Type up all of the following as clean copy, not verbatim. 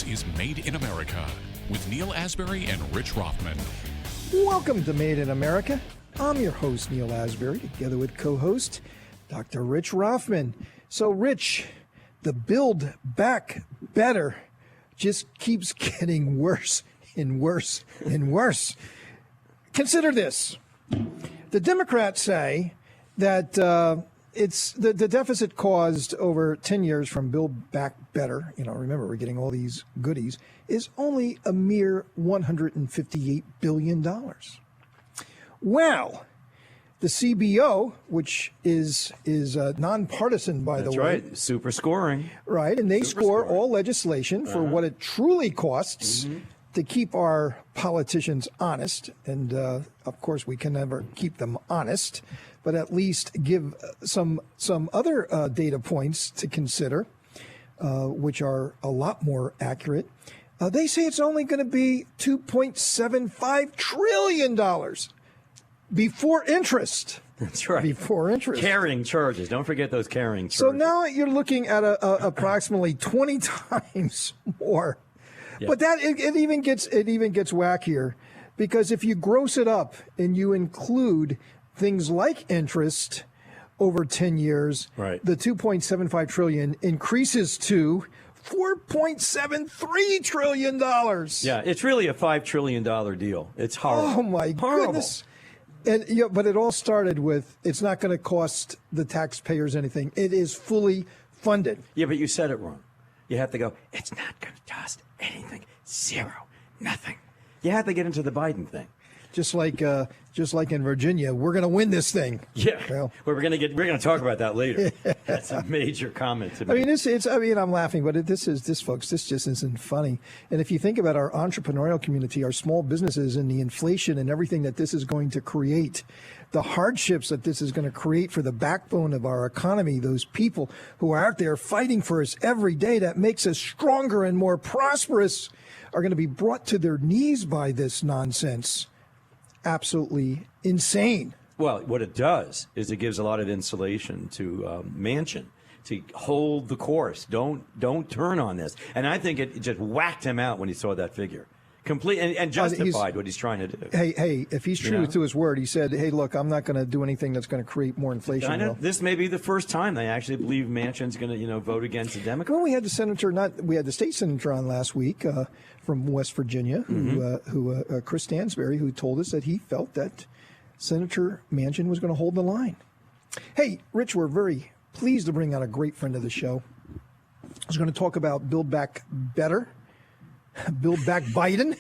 This is Made in America with Neil Asbury and Rich Rothman. Welcome to Made in America. I'm your host, Neil Asbury, together with co-host Dr. Rich Rothman. So, Rich, the Build Back Better just keeps getting worse and worse and worse. Consider this. The Democrats say that it's the deficit caused over 10 years from Build Back Better, remember, we're getting all these goodies, is only a mere $158 billion. Well, the CBO, which is nonpartisan, by the way. That's right, super scoring. Right, and they score all legislation for what it truly costs to keep our politicians honest. And, of course, we can never keep them honest, but at least give some other data points to consider, which are a lot more accurate. They say it's only going to be $2.75 trillion before interest. That's right. Before interest. Carrying charges. Don't forget those carrying charges. So now you're looking at approximately 20 times more. Yeah. But that it even gets wackier, because if you gross it up and you include things like interest over 10 years, right, the $2.75 trillion increases to $4.73 trillion. Yeah, it's really a $5 trillion deal. It's horrible. Oh, my goodness. And but it all started with, it's not going to cost the taxpayers anything. It is fully funded. Yeah, but you said it wrong. You have to go, it's not going to cost anything. Zero. Nothing. You have to get into the Biden thing. Just like in Virginia, we're going to win this thing. Yeah, well, we're going to talk about that later. That's a major comment to me. I mean, I'm laughing, but this just isn't funny. And if you think about our entrepreneurial community, our small businesses, and the inflation and everything that this is going to create, the hardships that this is going to create for the backbone of our economy, those people who are out there fighting for us every day, that makes us stronger and more prosperous, are going to be brought to their knees by this nonsense. Absolutely insane. Well, what it does is it gives a lot of insulation to Manchin to hold the course. Don't turn on this. And I think it just whacked him out when he saw that figure. Complete and justified what he's trying to do. Hey, if he's true to his word, he said, hey, look, I'm not going to do anything that's going to create more inflation. This may be the first time they actually believe Manchin's going to, vote against the Democrats. Well, we had the state senator on last week from West Virginia, who Chris Stansberry, who told us that he felt that Senator Manchin was going to hold the line. Hey, Rich, we're very pleased to bring out a great friend of the show. I was going to talk about Build Back Better. Build Back Biden,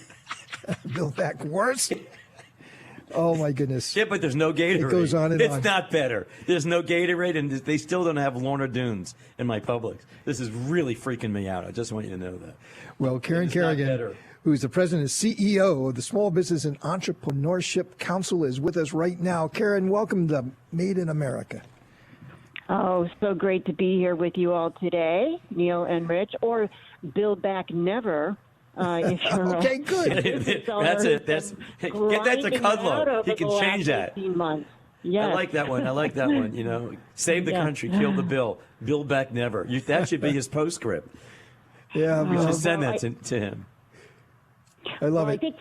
Build Back worse. Oh, my goodness. Yeah, but there's no Gatorade. It goes on and on. It's not better. There's no Gatorade, and they still don't have Lorna Dunes in my Publix. This is really freaking me out. I just want you to know that. Well, Karrigan, who's the president and CEO of the Small Business and Entrepreneurship Council, is with us right now. Karen, welcome to Made in America. Oh, so great to be here with you all today, Neil and Rich, or Build Back Never. If you're okay, good. That's it. Get that to Kudlow. He can change that. Yes. I like that one. Save the country, kill the bill, Build Back Never. That should be his postscript. Yeah, we should send that to him. I love it. I think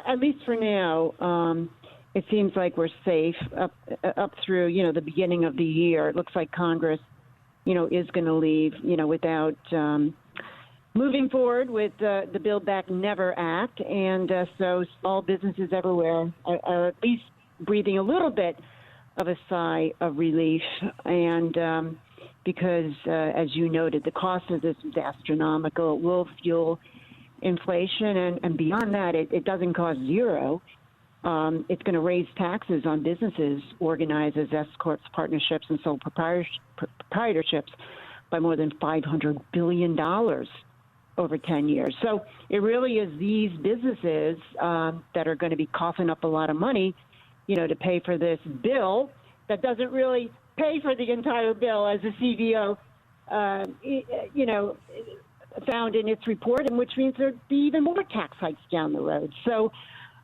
at least for now, it seems like we're safe up through the beginning of the year. It looks like Congress, is going to leave, without moving forward with the Build Back Never Act, and so small businesses everywhere are at least breathing a little bit of a sigh of relief, and because, as you noted, the cost of this is astronomical. It will fuel inflation, and beyond that, it doesn't cost zero. It's going to raise taxes on businesses organized as S corps, partnerships, and sole proprietorships by more than $500 billion over 10 years. So it really is these businesses that are going to be coughing up a lot of money, to pay for this bill that doesn't really pay for the entire bill, as the CBO, found in its report, and which means there'd be even more tax hikes down the road. So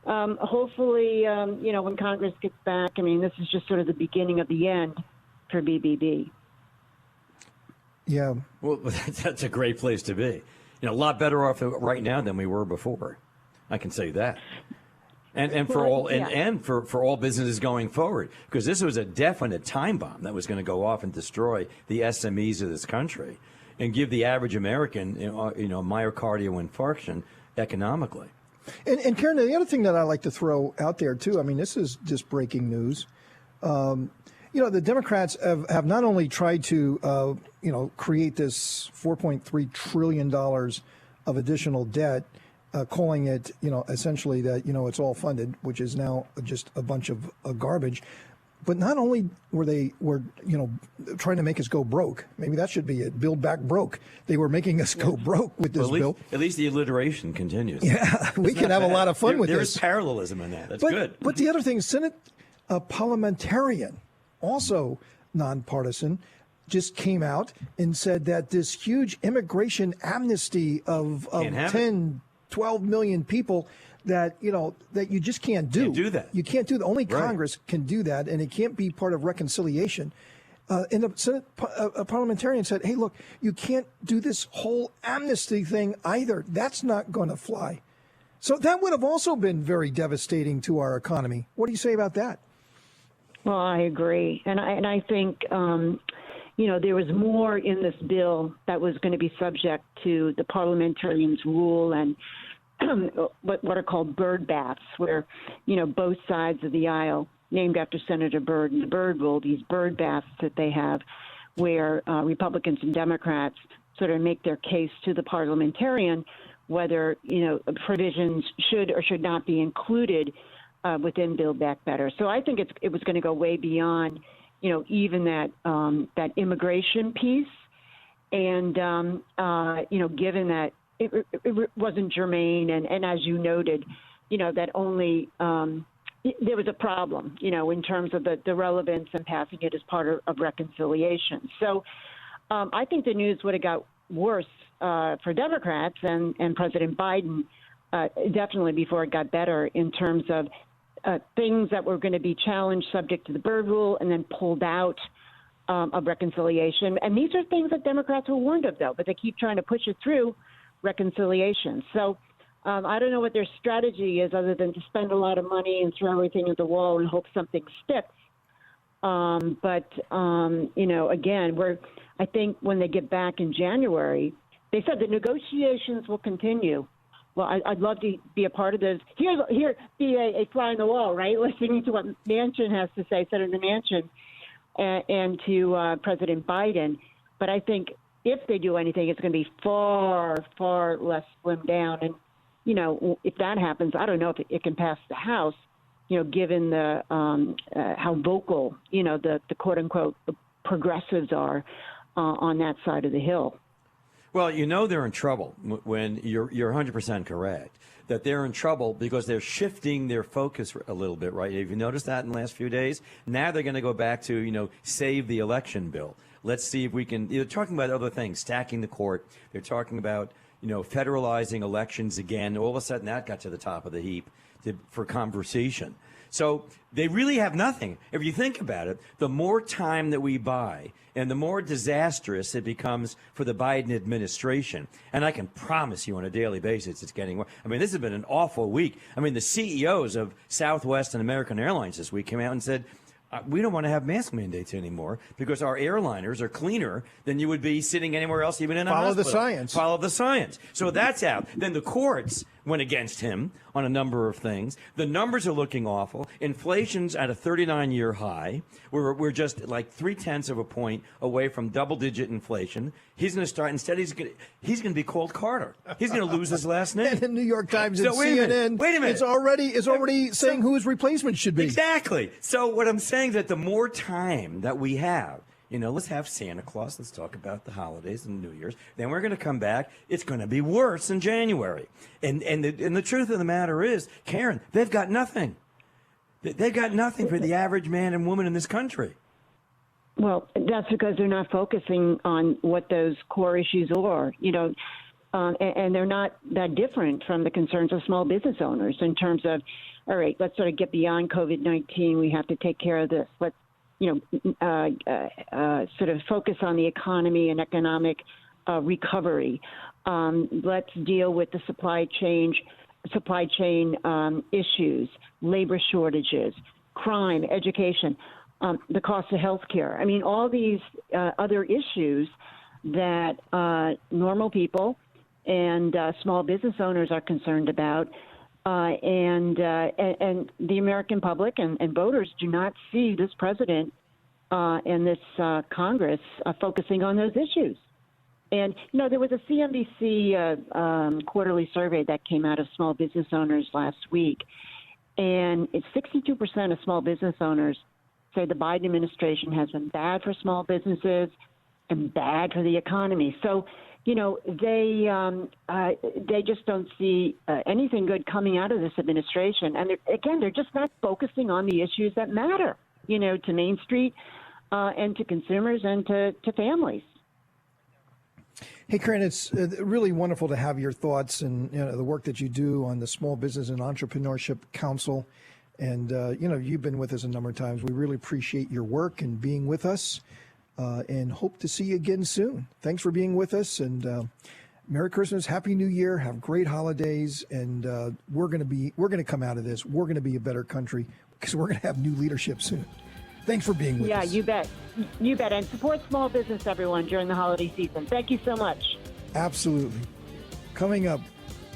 hopefully, when Congress gets back, this is just sort of the beginning of the end for BBB. Yeah. Well, that's a great place to be. a lot better off right now than we were before. I can say that. And for all and for all businesses going forward, because this was a definite time bomb that was going to go off and destroy the SMEs of this country and give the average American, myocardial infarction economically. And Karen, the other thing that I like to throw out there too, I mean, this is just breaking news. The Democrats have not only tried to, create this $4.3 trillion of additional debt, calling it, essentially that, it's all funded, which is now just a bunch of garbage. But not only were trying to make us go broke. Maybe that should be it. Build back broke. They were making us go broke with this bill. At least the alliteration continues. Yeah, we can have a lot of fun with this. There's parallelism in that. That's good. But the other thing, Senate parliamentarian, also nonpartisan, just came out and said that this huge immigration amnesty of 10, 12 million people that you just can't do. Can't do that. You can't do that. Only Congress can do that, and it can't be part of reconciliation. And the Senate parliamentarian said, hey, look, you can't do this whole amnesty thing either. That's not going to fly. So that would have also been very devastating to our economy. What do you say about that? Well, I agree. And I think, there was more in this bill that was going to be subject to the parliamentarians' rule and what are called bird baths, where, both sides of the aisle, named after Senator Byrd and the Byrd Rule, these bird baths that they have, where Republicans and Democrats sort of make their case to the parliamentarian whether, provisions should or should not be included within Build Back Better. So I think it was going to go way beyond, even that immigration piece. And, given that it wasn't germane, and as you noted, that only there was a problem, in terms of the relevance and passing it as part of reconciliation. So I think the news would have got worse for Democrats and President Biden definitely before it got better in terms of things that were going to be challenged subject to the Byrd Rule and then pulled out of reconciliation. And these are things that Democrats were warned of, though, but they keep trying to push it through reconciliation. So I don't know what their strategy is other than to spend a lot of money and throw everything at the wall and hope something sticks. Again, I think when they get back in January, they said the negotiations will continue. Well, I'd love to be a part of this. Here, be a fly on the wall, right? Listening to what Manchin has to say, Senator Manchin, and to President Biden. But I think if they do anything, it's going to be far, far less slimmed down. And, if that happens, I don't know if it can pass the House, given the how vocal, the quote unquote progressives are on that side of the Hill. Well, they're in trouble when you're 100% correct that they're in trouble because they're shifting their focus a little bit, right? Have you noticed that in the last few days? Now they're going to go back to, save the election bill. Let's see if we can, they're talking about other things, stacking the court. They're talking about, federalizing elections again. All of a sudden that got to the top of the heap for conversation. So they really have nothing. If you think about it, the more time that we buy and the more disastrous it becomes for the Biden administration, and I can promise you on a daily basis it's getting worse. I mean, this has been an awful week. I mean, the CEOs of Southwest and American Airlines this week came out and said, we don't want to have mask mandates anymore because our airliners are cleaner than you would be sitting anywhere else, even in a hospital. Follow the science. So that's out. Then the courts went against him on a number of things. The numbers are looking awful. Inflation's at a 39-year high. We're just like 0.3 of a point away from double-digit inflation. He's going to start. Instead, he's going to be called Carter. He's going to lose his last name. And the New York Times and CNN. Wait a minute. It's already saying who his replacement should be. Exactly. So what I'm saying is that the more time that we have, let's have Santa Claus. Let's talk about the holidays and New Year's. Then we're going to come back. It's going to be worse in January. And the truth of the matter is, Karen, they've got nothing. They've got nothing for the average man and woman in this country. Well, that's because they're not focusing on what those core issues are, and they're not that different from the concerns of small business owners in terms of, all right, let's sort of get beyond COVID-19. We have to take care of this. Let's sort of focus on the economy and economic recovery. Let's deal with the supply chain issues, labor shortages, crime, education, the cost of health care. I mean, all these other issues that normal people and small business owners are concerned about, and the American public and voters do not see this president and this Congress focusing on those issues. And, there was a CNBC quarterly survey that came out of small business owners last week, and 62% of small business owners say the Biden administration has been bad for small businesses and bad for the economy. So, they just don't see anything good coming out of this administration. And they're just not focusing on the issues that matter, to Main Street and to consumers and to families. Hey, Karen, it's really wonderful to have your thoughts and the work that you do on the Small Business and Entrepreneurship Council. And, you've been with us a number of times. We really appreciate your work and being with us and hope to see you again soon. Thanks for being with us. And Merry Christmas, Happy New Year, have great holidays. And we're going to come out of this. We're going to be a better country because we're going to have new leadership soon. Thanks for being with us. Yeah, you bet. You bet. And support small business, everyone, during the holiday season. Thank you so much. Absolutely. Coming up,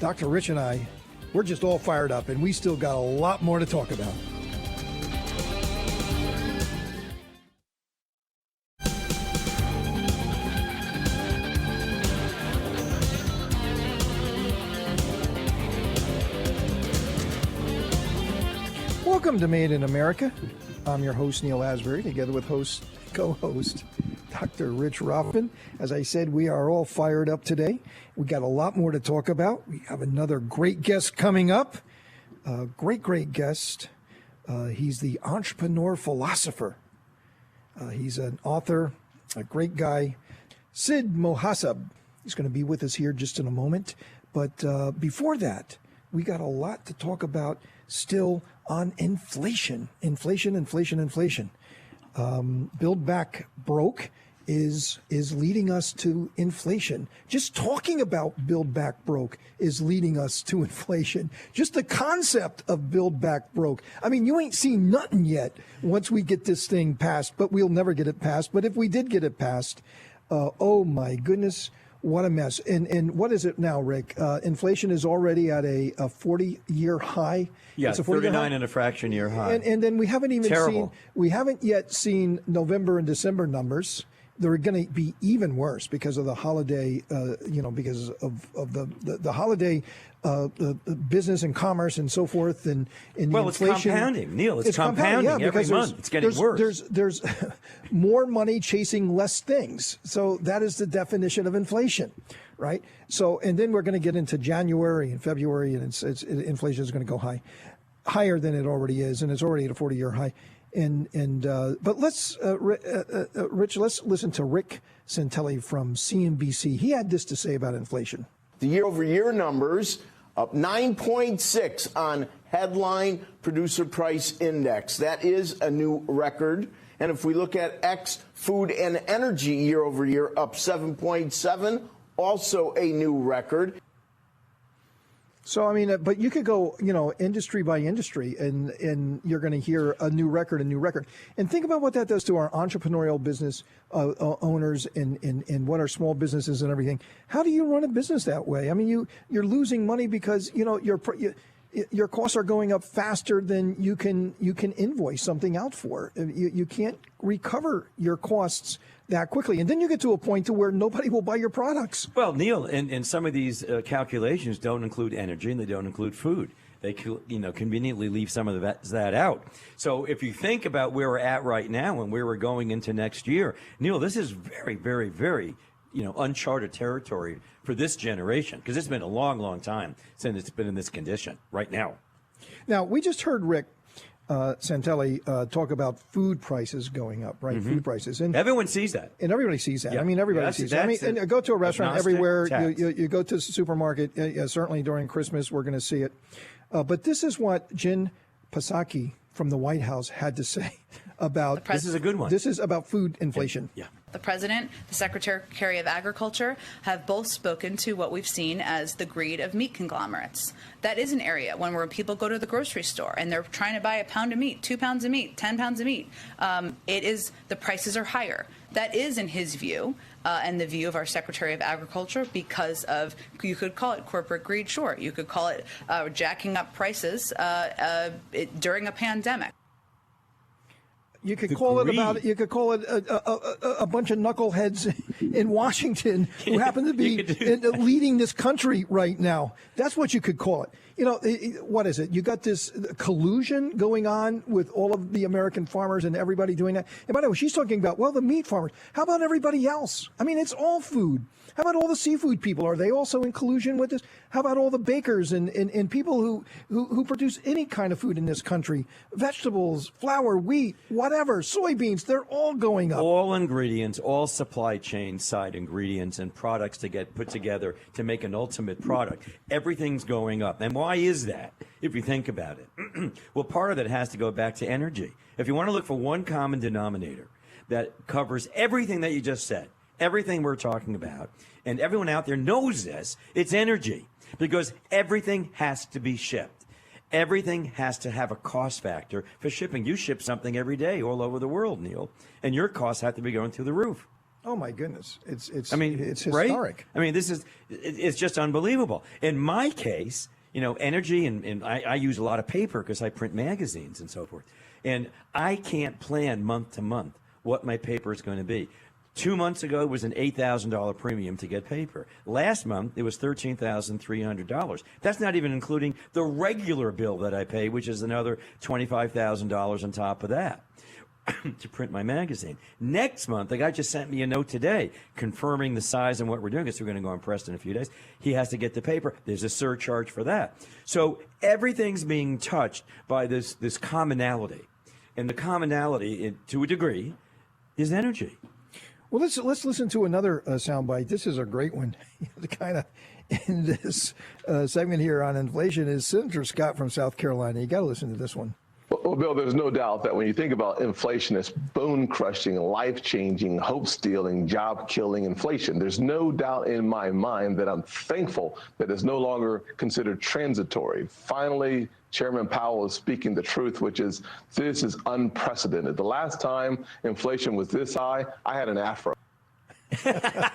Dr. Rich and I, we're just all fired up, and we still got a lot more to talk about. Welcome to Made in America. I'm your host, Neil Asbury, together with co-host, Dr. Rich Rothman. As I said, we are all fired up today. We got a lot more to talk about. We have another great guest coming up. Great guest. He's the Entrepreneur Philosopher. He's an author, a great guy. Sid Mohasseb. He's going to be with us here just in a moment. But before that, we got a lot to talk about still on inflation. Build Back Broke is leading us to inflation. Just talking about Build Back Broke is leading us to inflation. Just the concept of Build Back Broke. I mean, you ain't seen nothing yet once we get this thing passed, but we'll never get it passed. But if we did get it passed, oh my goodness, what a mess. And what is it now, Rick? Inflation is already at a 40-year high. Yeah, it's a 39 and a fraction year high. And then we haven't yet seen November and December numbers. They're going to be even worse because of the holiday, because of the holiday business and commerce and so forth. And the inflation. It's compounding, Neil. It's compounding every month. It's getting worse. There's more money chasing less things. So that is the definition of inflation, right? So, and then we're going to get into January and February, and inflation is going to go higher than it already is, and it's already at a 40-year high. But let's, Rich, let's listen to Rick Santelli from CNBC. He had this to say about inflation. The year-over-year numbers up 9.6 on headline producer price index. That is a new record. And if we look at food and energy year-over-year, up 7.7, also a new record. So, I mean, but you could go, industry by industry, and you're going to hear a new record. And think about what that does to our entrepreneurial business owners and what our small businesses and everything. How do you run a business that way? I mean, you're losing money because, your costs are going up faster than you can invoice something out for. You can't recover your costs that quickly. And then you get to a point to where nobody will buy your products. Well, Neil, and some of these calculations don't include energy and they don't include food. They conveniently leave some of that out. So if you think about where we're at right now and where we're going into next year, Neil, this is very, very, very uncharted territory for this generation, because it's been a long, long time since it's been in this condition right now. Now, we just heard Rick Santelli talk about food prices going up, right? Mm-hmm. Food prices. And everyone sees that. And everybody sees that. Yeah. I mean, everybody sees that. I mean, and go to a restaurant everywhere. You go to the supermarket. Certainly during Christmas, we're going to see it. But this is what Jen Psaki from the White House had to say about. This is a good one. This is about food inflation. Yeah. The President, the Secretary of Agriculture have both spoken to what we've seen as the greed of meat conglomerates. That is an area when people go to the grocery store and they're trying to buy a pound of meat, 2 pounds of meat, 10 pounds of meat. The prices are higher. That is, in his view, and the view of our Secretary of Agriculture, because of, you could call it corporate greed, sure. You could call it jacking up prices during a pandemic. You could call it a bunch of knuckleheads in Washington who happen to be leading this country right now. That's what you could call it. You know, what is it? You got this collusion going on with all of the American farmers and everybody doing that. And by the way, she's talking about, well, the meat farmers. How about everybody else? I mean, it's all food. How about all the seafood people? Are they also in collusion with this? How about all the bakers and people who produce any kind of food in this country? Vegetables, flour, wheat, whatever, soybeans, they're all going up. All ingredients, all supply chain side ingredients and products to get put together to make an ultimate product. Everything's going up. And why is that, if you think about it? Well, part of it has to go back to energy. If you want to look for one common denominator that covers everything that you just said, everything we're talking about, and everyone out there knows this, it's energy. Because everything has to be shipped. Everything has to have a cost factor for shipping. You ship something every day all over the world, Neil, and your costs have to be going through the roof. Oh my goodness, it's historic. Right? I mean, it's just unbelievable. In my case, you know, energy, and I use a lot of paper because I print magazines and so forth, and I can't plan month to month what my paper is going to be. 2 months ago, it was an $8,000 premium to get paper. Last month, it was $13,300. That's not even including the regular bill that I pay, which is another $25,000 on top of that to print my magazine. Next month, the guy just sent me a note today confirming the size and what we're doing, because we're going to go on press in a few days. He has to get the paper. There's a surcharge for that. So everything's being touched by this commonality. And the commonality, to a degree, is energy. Well, let's listen to another soundbite. This is a great one. The kind of in this segment here on inflation is Senator Scott from South Carolina. You got to listen to this one. Well, Bill, there's no doubt that when you think about inflation, it's bone-crushing, life-changing, hope-stealing, job-killing inflation. There's no doubt in my mind that I'm thankful that it's no longer considered transitory. Finally, Chairman Powell is speaking the truth, which is this is unprecedented. The last time inflation was this high, I had an afro. I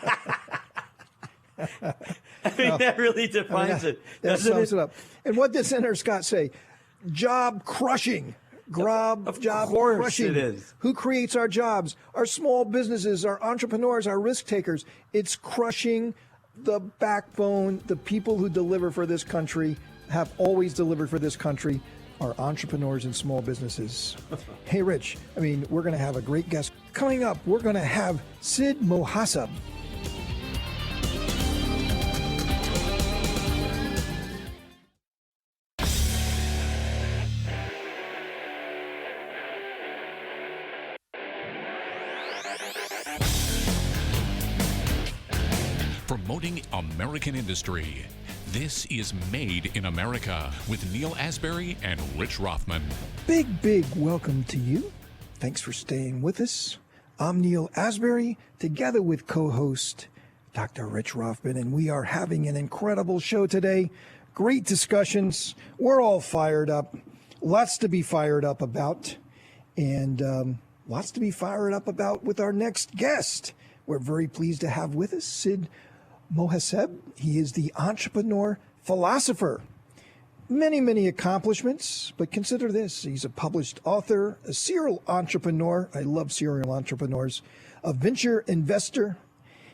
mean, that really defines it. That sums it up. And what did Senator Scott say? Job crushing. Job crushing. It is. Who creates our jobs? Our small businesses, our entrepreneurs, our risk takers. It's crushing the backbone. The people who deliver for this country have always delivered for this country are entrepreneurs and small businesses. Hey, Rich, I mean, we're going to have a great guest. Coming up, we're going to have Sid Mohasseb. Promoting American industry. This is Made in America with Neil Asbury and Rich Rothman. Big welcome to you. Thanks for staying with us. I'm Neil Asbury, together with co-host Dr. Rich Rothman, and we are having an incredible show today. Great discussions. We're all fired up. Lots to be fired up about, and lots to be fired up about with our next guest. We're very pleased to have with us Sid Mohaseb. He is the Entrepreneur Philosopher. Many accomplishments, but consider this. He's a published author, a serial entrepreneur. I love serial entrepreneurs. A venture investor.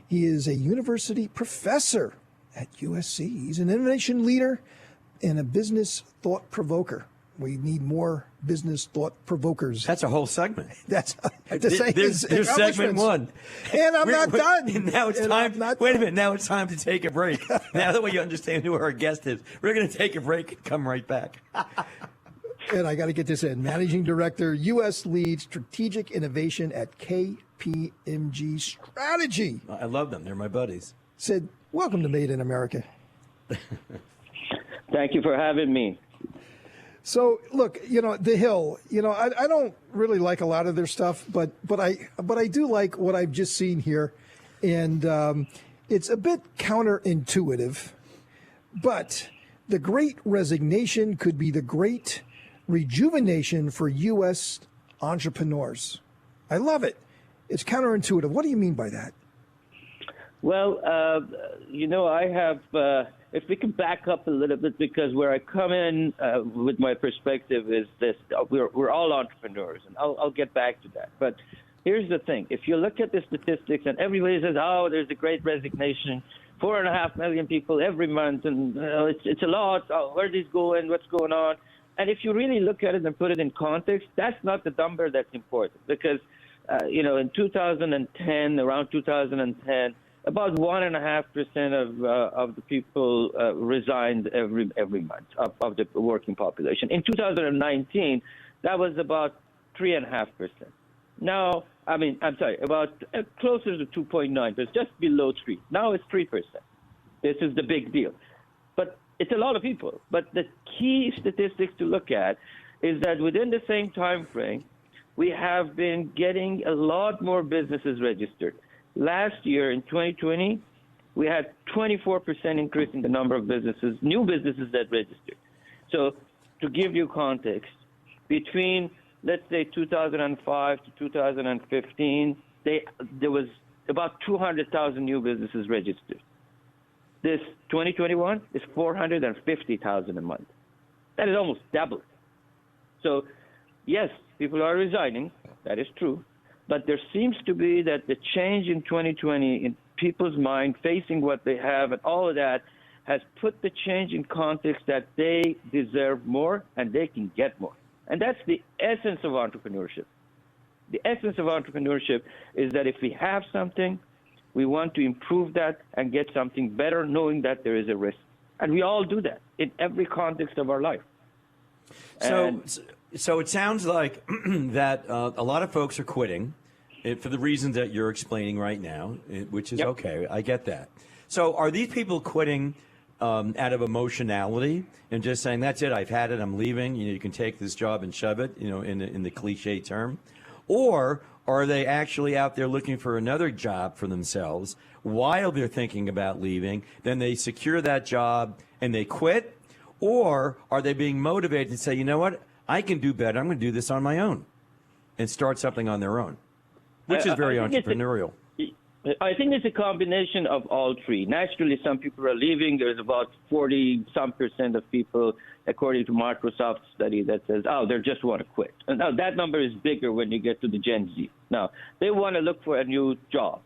He is a university professor at USC. He's an innovation leader and a business thought provoker. We need more business thought provokers. That's a whole segment. That's to say there's segment one. And I'm not done. And now it's time. Wait a minute. Now it's time to take a break. Now that way you understand who our guest is, we're going to take a break and come right back. And I got to get this in. Managing Director, U.S. Lead Strategic Innovation at KPMG Strategy. I love them. They're my buddies. Sid, welcome to Made in America. Thank you for having me. So look, The Hill. I don't really like a lot of their stuff, but I do like what I've just seen here, and it's a bit counterintuitive. But the Great Resignation could be the great rejuvenation for U.S. entrepreneurs. I love it. It's counterintuitive. What do you mean by that? Well, I have, if we can back up a little bit, because where I come in with my perspective is this: we're all entrepreneurs, and I'll get back to that. But here's the thing: if you look at the statistics, and everybody says, "Oh, there's a Great Resignation, 4.5 million people every month, and it's a lot. Oh, where are these going? What's going on?" And if you really look at it and put it in context, that's not the number that's important, because in 2010, around 2010. About 1.5% of the people resigned every month of the working population. In 2019, that was about 3.5%. Now, about closer to 2.9%, but just below 3. Now it's 3%. This is the big deal. But it's a lot of people. But the key statistics to look at is that within the same time frame, we have been getting a lot more businesses registered. Last year, in 2020, we had 24% increase in the number of businesses, new businesses that registered. So to give you context, between, let's say, 2005 to 2015, there was about 200,000 new businesses registered. This 2021 is 450,000 a month. That is almost double. So, yes, people are resigning. That is true. But there seems to be that the change in 2020 in people's mind, facing what they have and all of that, has put the change in context that they deserve more and they can get more. And that's the essence of entrepreneurship. The essence of entrepreneurship is that if we have something, we want to improve that and get something better, knowing that there is a risk. And we all do that in every context of our life. So it sounds like that a lot of folks are quitting for the reasons that you're explaining right now, which is okay. I get that. So are these people quitting out of emotionality and just saying, that's it, I've had it, I'm leaving, you can take this job and shove it, in the cliche term? Or are they actually out there looking for another job for themselves while they're thinking about leaving, then they secure that job and they quit? Or are they being motivated to say, you know what, I can do better. I'm going to do this on my own and start something on their own, which is very entrepreneurial. I think it's a combination of all three. Naturally, some people are leaving. There's about 40-some% of people, according to Microsoft's study, that says, they just want to quit. And now that number is bigger when you get to the Gen Z. Now, they want to look for a new job.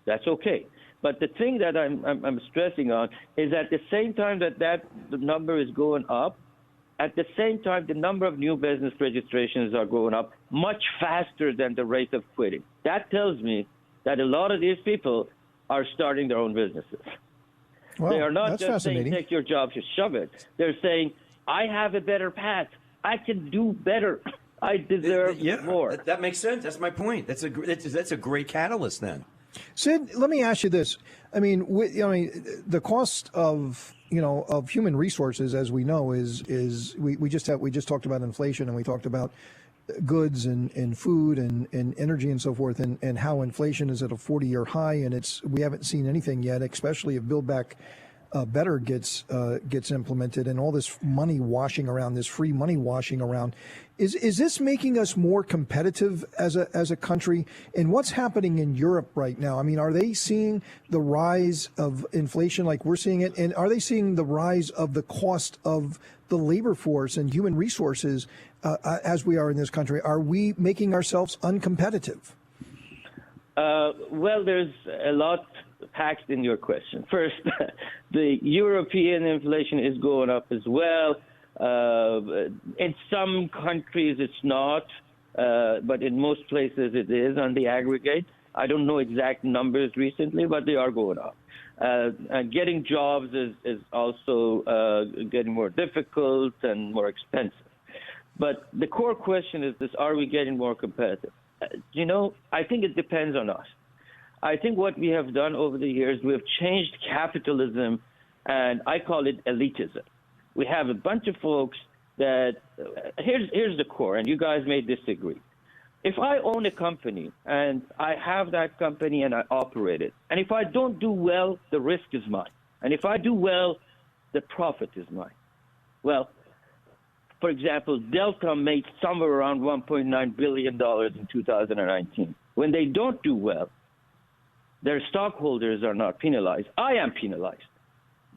That's okay. But the thing that I'm stressing on is at the same time that the number is going up, at the same time, the number of new business registrations are going up much faster than the rate of quitting. That tells me that a lot of these people are starting their own businesses. Well, they are not just saying, fascinating. take your job, just shove it. They're saying, I have a better path. I can do better. I deserve more. That makes sense. That's my point. That's a great catalyst then. Sid, let me ask you this. The cost of human resources, as we know, is we just talked about inflation, and we talked about goods and food and energy and so forth, and how inflation is at a 40-year high, and we haven't seen anything yet, especially if Build Back Better gets implemented, and all this money washing around, this free money washing around. Is this making us more competitive as a country? And what's happening in Europe right now? I mean, are they seeing the rise of inflation like we're seeing it? And are they seeing the rise of the cost of the labor force and human resources as we are in this country? Are we making ourselves uncompetitive? Well, there's a lot packed in your question. First, the European inflation is going up as well. In some countries it's not, but in most places it is on the aggregate. I don't know exact numbers recently, but they are going up. And getting jobs is also getting more difficult and more expensive. But the core question is this: are we getting more competitive? I think it depends on us. I think what we have done over the years, we have changed capitalism, and I call it elitism. We have a bunch of folks that here's the core, and you guys may disagree. If I own a company and I have that company and I operate it, and if I don't do well, the risk is mine. And if I do well, the profit is mine. Well, for example, Delta made somewhere around $1.9 billion in 2019. When they don't do well, their stockholders are not penalized. I am penalized.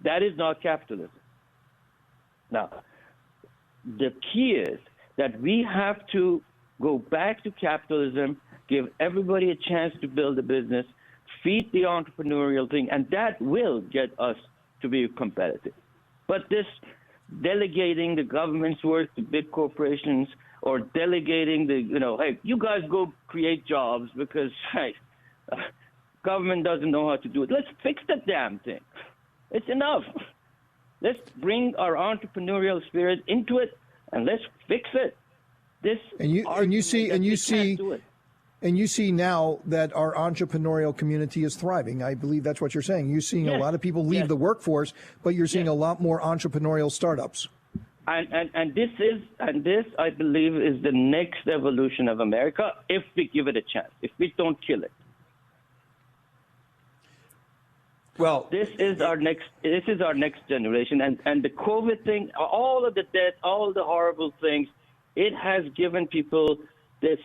That is not capitalism. Now, the key is that we have to go back to capitalism, give everybody a chance to build a business, feed the entrepreneurial thing, and that will get us to be competitive. But this delegating the government's work to big corporations or delegating hey, you guys go create jobs because, hey, government doesn't know how to do it. Let's fix the damn thing. It's enough. Let's bring our entrepreneurial spirit into it and let's fix it. And you see now that our entrepreneurial community is thriving. I believe that's what you're saying. You're seeing a lot of people leave the workforce, but you're seeing a lot more entrepreneurial startups. And this I believe is the next evolution of America if we give it a chance. If we don't kill it. Well, this is our next generation, and the COVID thing, all of the death, all the horrible things, it has given people this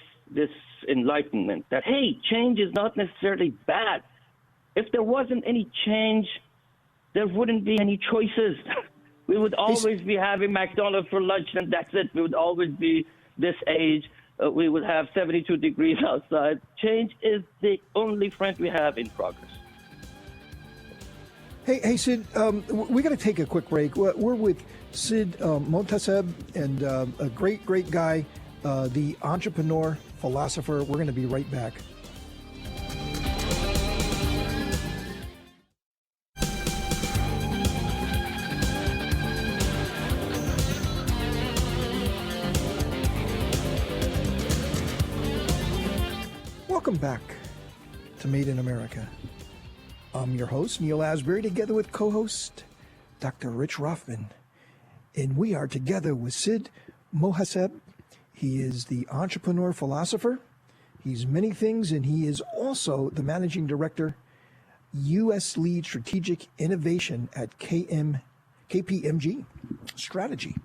enlightenment that, hey, change is not necessarily bad. If there wasn't any change, there wouldn't be any choices. We would always be having McDonald's for lunch, and that's it. We would always be this age. We would have 72 degrees outside. Change is the only friend we have in progress. Hey, Sid, we got to take a quick break. We're with Sid Mohaseb, and a great guy, the Entrepreneur Philosopher. We're going to be right back. Welcome back to Made in America. I'm your host, Neil Asbury, together with co-host Dr. Rich Rothman. And we are together with Sid Mohaseb. He is the Entrepreneur Philosopher. He's many things, and he is also the Managing Director, U.S. Lead Strategic Innovation at KPMG Strategy.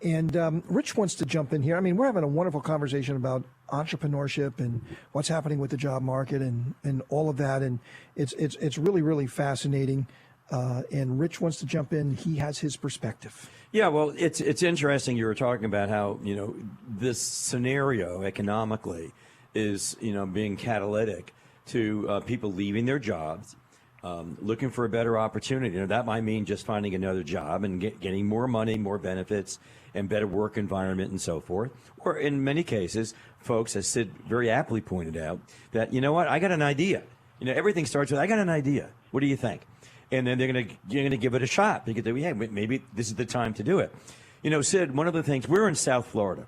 And Rich wants to jump in here. I mean, we're having a wonderful conversation about entrepreneurship and what's happening with the job market and all of that. And it's really, really fascinating. And Rich wants to jump in. He has his perspective. Yeah, well, it's interesting. You were talking about how, this scenario economically is, being catalytic to people leaving their jobs, looking for a better opportunity. That might mean just finding another job and getting more money, more benefits, and better work environment and so forth. Or in many cases, folks, as Sid very aptly pointed out, that, I got an idea. Everything starts with, I got an idea. What do you think? And then you're gonna give it a shot because maybe this is the time to do it. Sid, one of the things, we're in South Florida,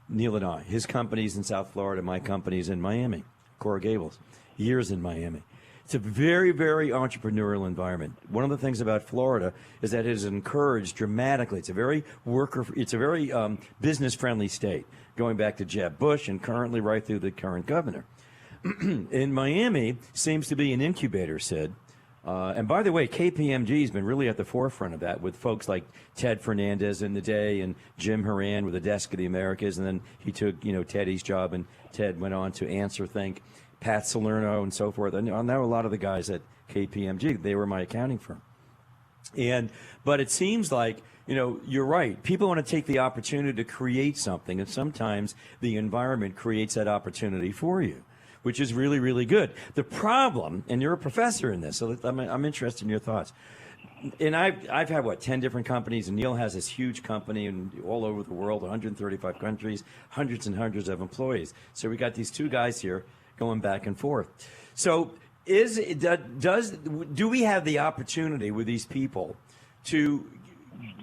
Neil and I. His company's in South Florida, my company's in Miami, Coral Gables, years in Miami. It's a very, very entrepreneurial environment. One of the things about Florida is that it is encouraged dramatically. It's a very business-friendly state, going back to Jeb Bush and currently right through the current governor. In Miami, seems to be an incubator, Sid. And by the way, KPMG has been really at the forefront of that with folks like Ted Fernandez in the day and Jim Horan with the Desk of the Americas. And then he took, Teddy's job, and Ted went on to Answer Think, Pat Salerno and so forth. I know a lot of the guys at KPMG. They were my accounting firm. But it seems like, you're right. People want to take the opportunity to create something, and sometimes the environment creates that opportunity for you, which is really, really good. The problem, and you're a professor in this, so I'm interested in your thoughts. And I've had, 10 different companies, and Neil has this huge company all over the world, 135 countries, hundreds and hundreds of employees. So we got these two guys here going back and forth. So do we have the opportunity with these people to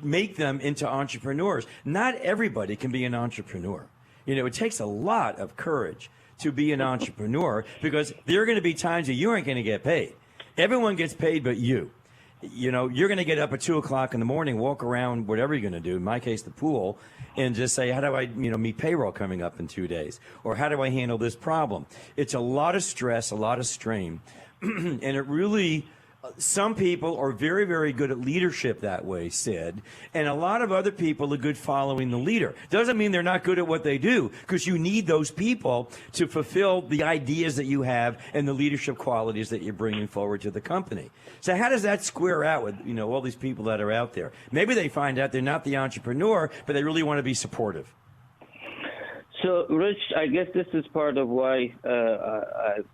make them into entrepreneurs? Not everybody can be an entrepreneur. It takes a lot of courage to be an entrepreneur because there are going to be times that you aren't going to get paid. Everyone gets paid but you. You know, you're going to get up at 2 o'clock in the morning, walk around, whatever you're going to do, in my case, the pool, and just say, how do I, meet payroll coming up in 2 days? Or how do I handle this problem? It's a lot of stress, a lot of strain. And it really, some people are very, very good at leadership that way, Sid. And a lot of other people are good following the leader. Doesn't mean they're not good at what they do, because you need those people to fulfill the ideas that you have and the leadership qualities that you're bringing forward to the company. So how does that square out with, all these people that are out there? Maybe they find out they're not the entrepreneur, but they really want to be supportive. So, Rich, I guess this is part of why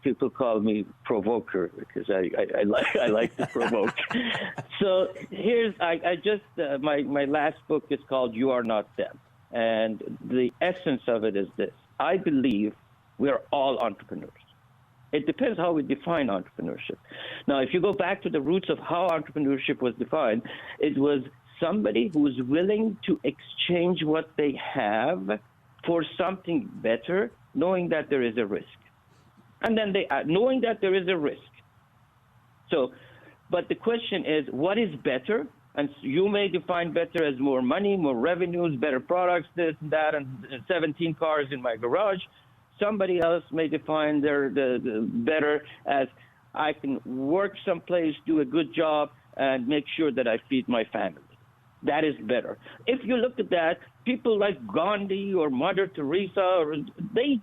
people call me provoker, because I like to provoke. So my last book is called You Are Not Them. And the essence of it is this. I believe we're all entrepreneurs. It depends how we define entrepreneurship. Now, if you go back to the roots of how entrepreneurship was defined, it was somebody who is willing to exchange what they have for something better, knowing that there is a risk. And then knowing that there is a risk. So, but the question is, what is better? And you may define better as more money, more revenues, better products, this and that, and 17 cars in my garage. Somebody else may define the better as I can work someplace, do a good job, and make sure that I feed my family. That is better. If you look at that, people like Gandhi or Mother Teresa, they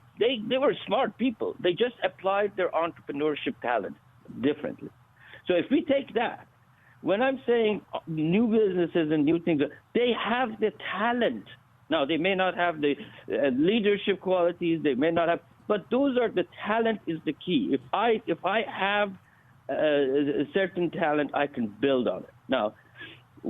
were smart people. They just applied their entrepreneurship talent differently. So if we take that, when I'm saying new businesses and new things, they have the talent. Now, they may not have the leadership qualities, they may not have, but those are the talent is the key. If I have a certain talent, I can build on it. Now,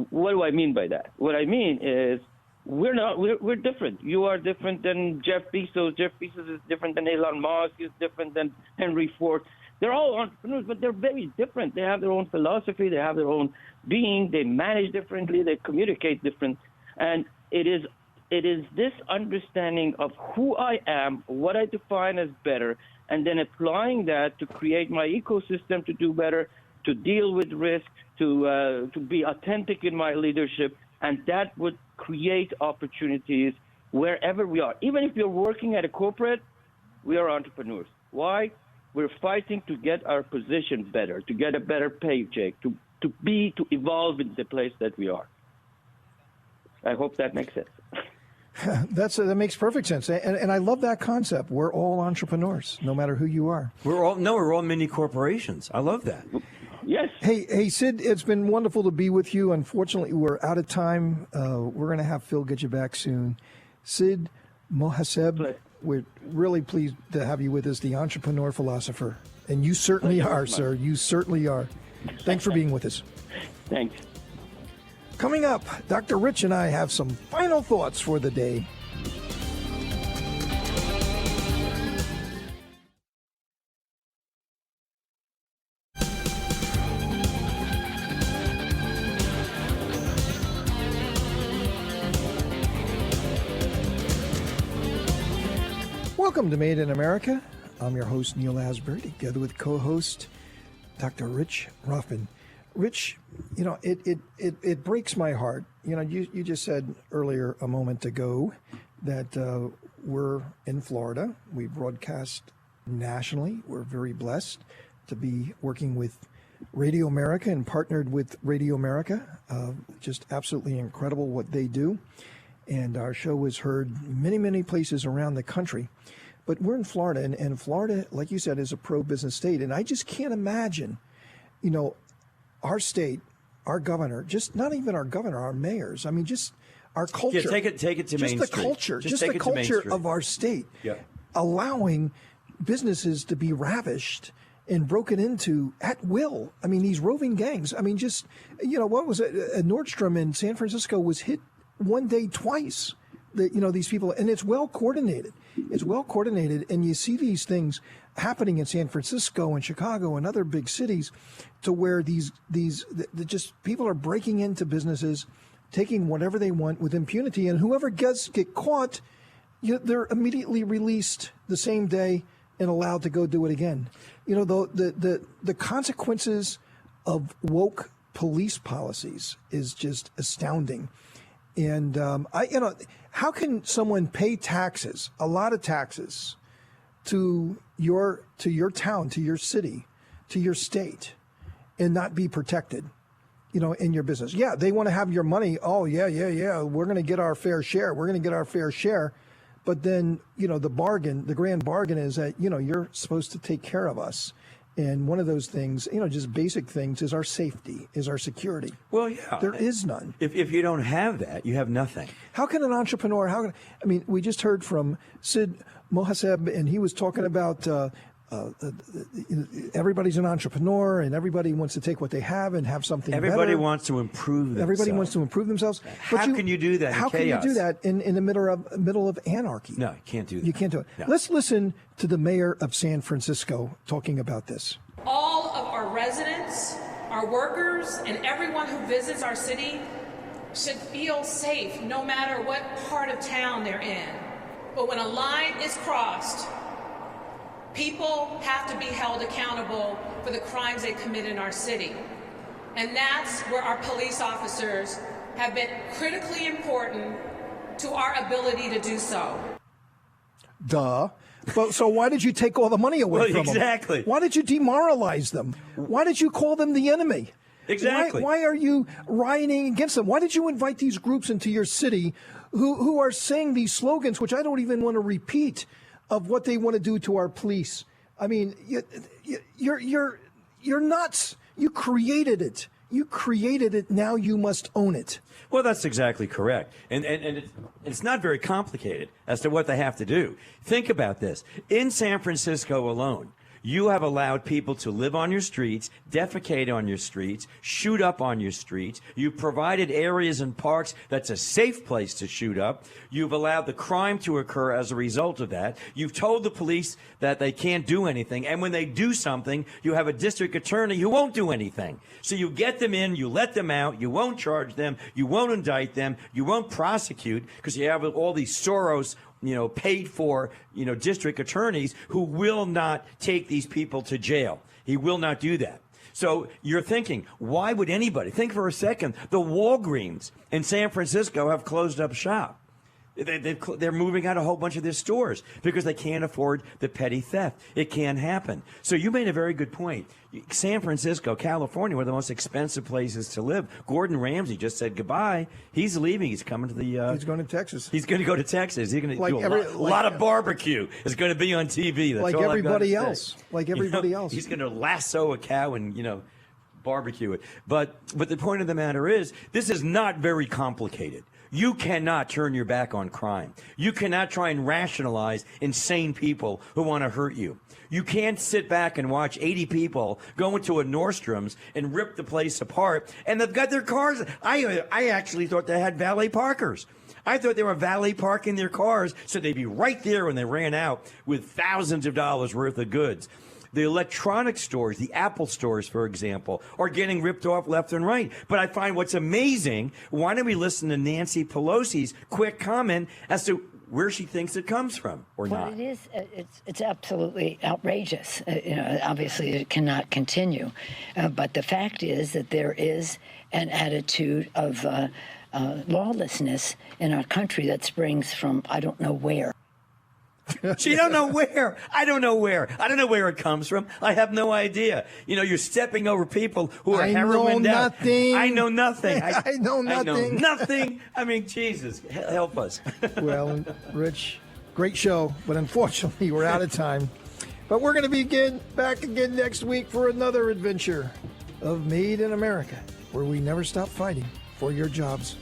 what do I mean by that? What I mean is we're different. You are different than Jeff Bezos. Jeff Bezos is different than Elon Musk. Is different than Henry Ford. They're all entrepreneurs, but they're very different. They have their own philosophy. They have their own being. They manage differently. They communicate different. And it is this understanding of who I am, what I define as better, and then applying that to create my ecosystem to do better, to deal with risk, to be authentic in my leadership, and that would create opportunities wherever we are. Even if you're working at a corporate, we are entrepreneurs. Why? We're fighting to get our position better, to get a better paycheck, to evolve in the place that we are. I hope that makes sense. That makes perfect sense, and I love that concept. We're all entrepreneurs, no matter who you are. We're all mini corporations. I love that. Yes. Hey, Sid, it's been wonderful to be with you. Unfortunately, we're out of time. We're going to have Phil get you back soon. Sid Mohasseb, we're really pleased to have you with us, the Entrepreneur Philosopher. And you certainly are, sir. You certainly are. Thanks for being with us. Thanks. Coming up, Dr. Rich and I have some final thoughts for the day. Welcome to Made in America. I'm your host, Neil Asbury, together with co-host Dr. Rich Rothman. Rich, it breaks my heart. You just said earlier a moment ago that we're in Florida. We broadcast nationally. We're very blessed to be working with Radio America and partnered with Radio America. Just absolutely incredible what they do. And our show is heard many, many places around the country. But we're in Florida, and Florida, like you said, is a pro-business state. And I just can't imagine, our state, our governor, just not even our governor, our mayors. I mean, just our culture. Yeah, take it to Main Street. Just the culture of our state, allowing businesses to be ravished and broken into at will. I mean, these roving gangs. I mean, just, what was it? Nordstrom in San Francisco was hit one day twice. These people, and it's well coordinated. It's well coordinated, and you see these things happening in San Francisco and Chicago and other big cities, to where these just people are breaking into businesses, taking whatever they want with impunity, and whoever get caught, they're immediately released the same day and allowed to go do it again. The consequences of woke police policies is just astounding. And how can someone pay taxes, a lot of taxes, to your town, to your city, to your state, and not be protected, in your business? Yeah, they want to have your money. Oh, yeah. We're going to get our fair share. But then, the grand bargain is that, you're supposed to take care of us. And one of those things, just basic things, is our safety, is our security. Well, yeah. There is none. If you don't have that, you have nothing. How can an entrepreneur, we just heard from Sid Mohasseb, and he was talking about everybody's an entrepreneur, and everybody wants to take what they have and have something Everybody better. wants to improve themselves. Everybody wants to improve themselves. How can you do that in How can chaos? you do that in the middle of anarchy? No, you can't do that. You can't do it. No. Let's listen to the mayor of San Francisco talking about this. All of our residents, our workers, and everyone who visits our city should feel safe no matter what part of town they're in. But when a line is crossed, people have to be held accountable for the crimes they commit in our city. And that's where our police officers have been critically important to our ability to do so. Duh. But so why did you take all the money away from them? Exactly. Why did you demoralize them? Why did you call them the enemy? Exactly. Why are you rioting against them? Why did you invite these groups into your city who are saying these slogans, which I don't even want to repeat, of what they want to do to our police? I mean, you're nuts. You created it. You created it. Now you must own it. Well, that's exactly correct. And it's not very complicated as to what they have to do. Think about this. In San Francisco alone, you have allowed people to live on your streets, defecate on your streets, shoot up on your streets. You've provided areas and parks that's a safe place to shoot up. You've allowed the crime to occur as a result of that. You've told the police that they can't do anything. And when they do something, you have a district attorney who won't do anything. So you get them in, you let them out, you won't charge them, you won't indict them, you won't prosecute because you have all these Soros paid for, district attorneys who will not take these people to jail. He will not do that. So you're thinking, why would anybody? Think for a second. The Walgreens in San Francisco have closed up shop. They're moving out a whole bunch of their stores because they can't afford the petty theft. It can't happen. So you made a very good point. San Francisco, California, one of the most expensive places to live. Gordon Ramsay just said goodbye. He's leaving. He's coming to the... He's going to Texas. He's going to go to Texas. He's going to do a lot of barbecue. It's going to be on TV. That's like all everybody else. Like everybody else. He's going to lasso a cow and, barbecue it. But the point of the matter is, this is not very complicated. You cannot turn your back on crime. You cannot try and rationalize insane people who want to hurt you. You can't sit back and watch 80 people go into a Nordstrom's and rip the place apart, and they've got their cars. I actually thought they had valet parkers. I thought they were valet parking their cars so they'd be right there when they ran out with thousands of dollars worth of goods. The electronic stores, the Apple stores, for example, are getting ripped off left and right. But I find what's amazing, why don't we listen to Nancy Pelosi's quick comment as to where she thinks it comes from or not? Well, it is. It's absolutely outrageous. Obviously, it cannot continue. But the fact is that there is an attitude of lawlessness in our country that springs from I don't know where. She don't know where. I don't know where. I don't know where it comes from. I have no idea. You're stepping over people who are heroin down. I know nothing. I know nothing. I know nothing. I mean, Jesus, help us. Well, Rich, great show, but unfortunately we're out of time. But we're going to be back again next week for another adventure of Made in America, where we never stop fighting for your jobs.